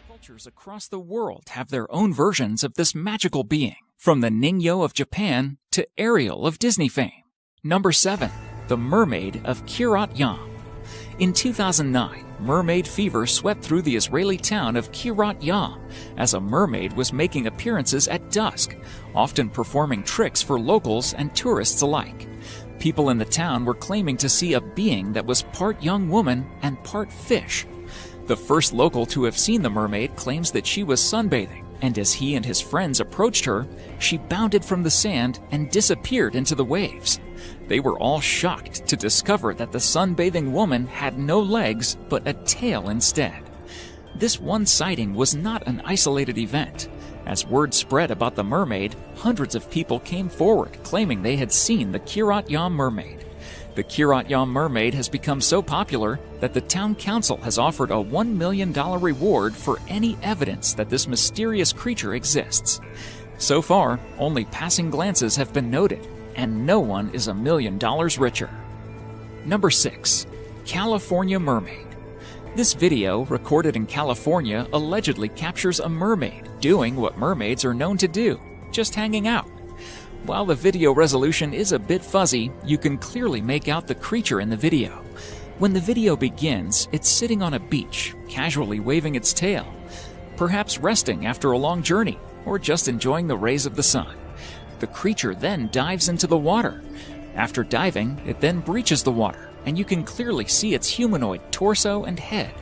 Cultures across the world have their own versions of this magical being, from the Ningyo of Japan to Ariel of Disney fame. Number 7. The Mermaid of Kiryat Yam. In 2009, mermaid fever swept through the Israeli town of Kiryat Yam as a mermaid was making appearances at dusk, often performing tricks for locals and tourists alike. People in the town were claiming to see a being that was part young woman and part fish. The first local to have seen the mermaid claims that she was sunbathing, and as he and his friends approached her, she bounded from the sand and disappeared into the waves. They were all shocked to discover that the sunbathing woman had no legs but a tail instead. This one sighting was not an isolated event. As word spread about the mermaid, hundreds of people came forward claiming they had seen the Kiryat Yam mermaid. The Kiryat Yam mermaid has become so popular that the town council has offered a $1 million reward for any evidence that this mysterious creature exists. So far, only passing glances have been noted, and no one is $1 million richer. Number 6. California Mermaid. This video, recorded in California, allegedly captures a mermaid doing what mermaids are known to do, just hanging out. While the video resolution is a bit fuzzy, you can clearly make out the creature in the video. When the video begins, it's sitting on a beach, casually waving its tail, perhaps resting after a long journey, or just enjoying the rays of the sun. The creature then dives into the water. After diving, it then breaches the water, and you can clearly see its humanoid torso and head.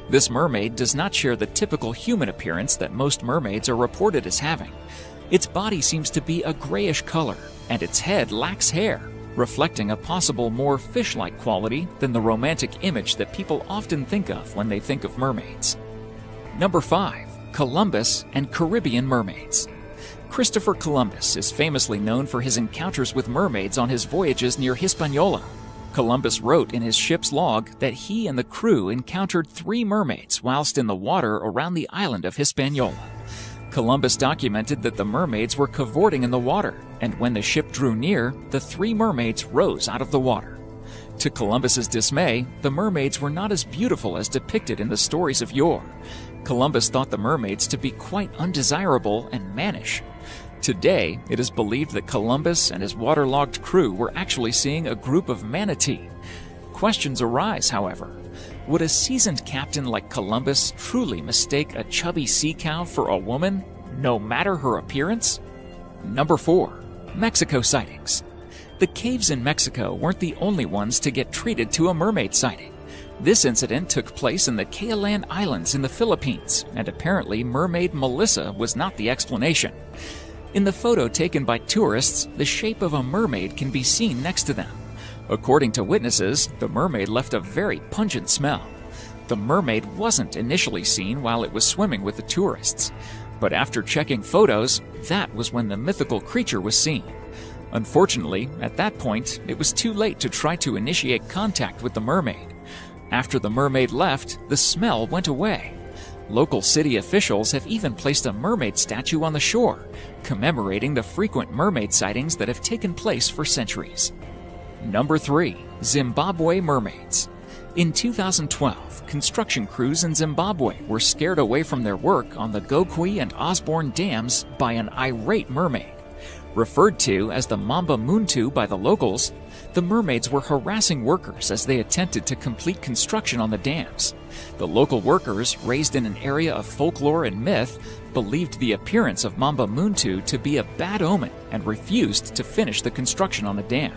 This mermaid does not share the typical human appearance that most mermaids are reported as having. Its body seems to be a grayish color, and its head lacks hair, reflecting a possible more fish-like quality than the romantic image that people often think of when they think of mermaids. Number 5. Columbus and Caribbean mermaids. Christopher Columbus is famously known for his encounters with mermaids on his voyages near Hispaniola. Columbus wrote in his ship's log that he and the crew encountered 3 mermaids whilst in the water around the island of Hispaniola. Columbus documented that the mermaids were cavorting in the water, and when the ship drew near, the 3 mermaids rose out of the water. To Columbus's dismay, the mermaids were not as beautiful as depicted in the stories of yore. Columbus thought the mermaids to be quite undesirable and mannish. Today, it is believed that Columbus and his waterlogged crew were actually seeing a group of manatee. Questions arise, however. Would a seasoned captain like Columbus truly mistake a chubby sea cow for a woman, no matter her appearance? Number 4. Mexico sightings. The caves in Mexico weren't the only ones to get treated to a mermaid sighting. This incident took place in the Kayalan Islands in the Philippines, and apparently Mermaid Melissa was not the explanation. In the photo taken by tourists, the shape of a mermaid can be seen next to them. According to witnesses, the mermaid left a very pungent smell. The mermaid wasn't initially seen while it was swimming with the tourists, but after checking photos, that was when the mythical creature was seen. Unfortunately, at that point, it was too late to try to initiate contact with the mermaid. After the mermaid left, the smell went away. Local city officials have even placed a mermaid statue on the shore, commemorating the frequent mermaid sightings that have taken place for centuries. Number 3. Zimbabwe mermaids. In 2012, construction crews in Zimbabwe were scared away from their work on the Gokwe and Osborne dams by an irate mermaid. Referred to as the Mamba Muntu by the locals, the mermaids were harassing workers as they attempted to complete construction on the dams. The local workers, raised in an area of folklore and myth, believed the appearance of Mamba Muntu to be a bad omen and refused to finish the construction on the dam.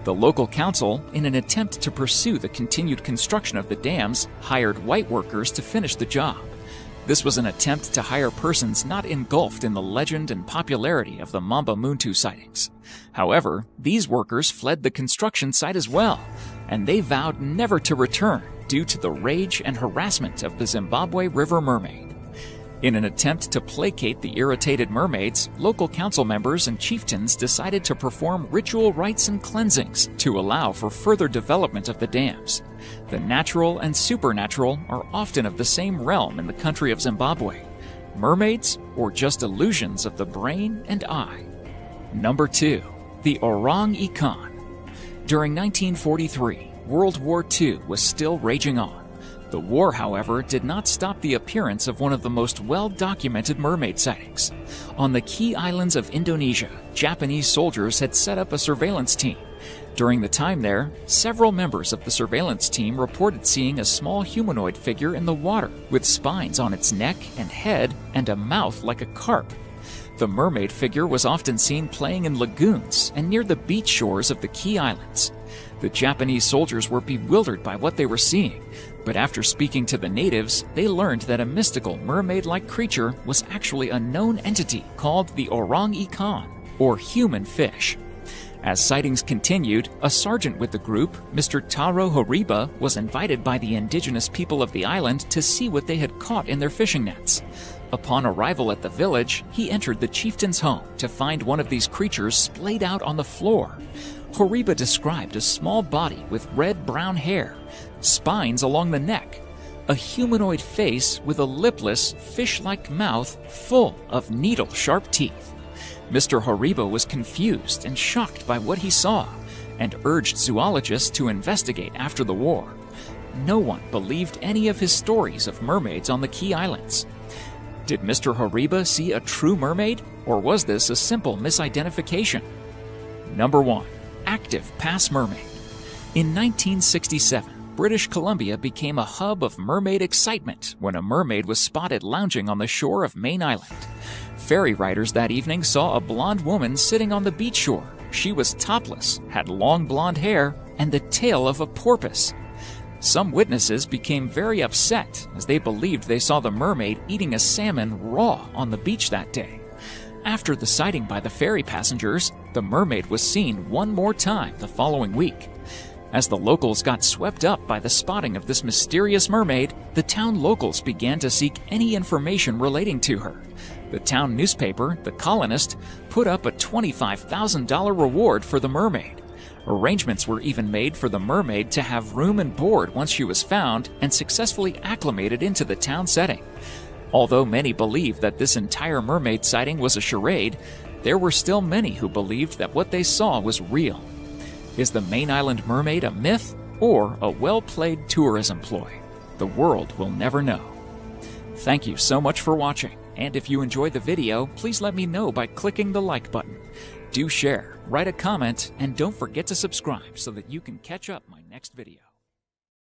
The local council, in an attempt to pursue the continued construction of the dams, hired white workers to finish the job. This was an attempt to hire persons not engulfed in the legend and popularity of the Mamba Muntu sightings. However, these workers fled the construction site as well, and they vowed never to return due to the rage and harassment of the Zimbabwe River mermaid. In an attempt to placate the irritated mermaids, local council members and chieftains decided to perform ritual rites and cleansings to allow for further development of the dams. The natural and supernatural are often of the same realm in the country of Zimbabwe. Mermaids, or just illusions of the brain and eye? Number 2. The orang-ikan. During 1943, World War II was still raging on. The war, however, did not stop the appearance of one of the most well-documented mermaid sightings. On the key islands of Indonesia, Japanese soldiers had set up a surveillance team. During the time there, several members of the surveillance team reported seeing a small humanoid figure in the water with spines on its neck and head and a mouth like a carp. The mermaid figure was often seen playing in lagoons and near the beach shores of the key islands. The Japanese soldiers were bewildered by what they were seeing, but after speaking to the natives, they learned that a mystical mermaid-like creature was actually a known entity called the orang-ikan, or human fish. As sightings continued, a sergeant with the group, Mr. Taro Horiba, was invited by the indigenous people of the island to see what they had caught in their fishing nets. Upon arrival at the village, he entered the chieftain's home to find one of these creatures splayed out on the floor. Horiba described a small body with red-brown hair, spines along the neck, a humanoid face with a lipless, fish-like mouth full of needle-sharp teeth. Mr. Horiba was confused and shocked by what he saw, and urged zoologists to investigate after the war. No one believed any of his stories of mermaids on the key islands. Did Mr. Horiba see a true mermaid, or was this a simple misidentification? Number 1. Active pass mermaid. In 1967, British Columbia became a hub of mermaid excitement when a mermaid was spotted lounging on the shore of Main Island. Ferry riders that evening saw a blonde woman sitting on the beach shore. She was topless, had long blonde hair, and the tail of a porpoise. Some witnesses became very upset as they believed they saw the mermaid eating a salmon raw on the beach that day. After the sighting by the ferry passengers, the mermaid was seen one more time the following week. As the locals got swept up by the spotting of this mysterious mermaid, the town locals began to seek any information relating to her. The town newspaper, The Colonist, put up a $25,000 reward for the mermaid. Arrangements were even made for the mermaid to have room and board once she was found and successfully acclimated into the town setting. Although many believed that this entire mermaid sighting was a charade, there were still many who believed that what they saw was real. Is the Main Island mermaid a myth or a well-played tourism ploy? The world will never know. Thank you so much for watching, and if you enjoyed the video, please let me know by clicking the like button. Do share, write a comment, and don't forget to subscribe so that you can catch up my next video.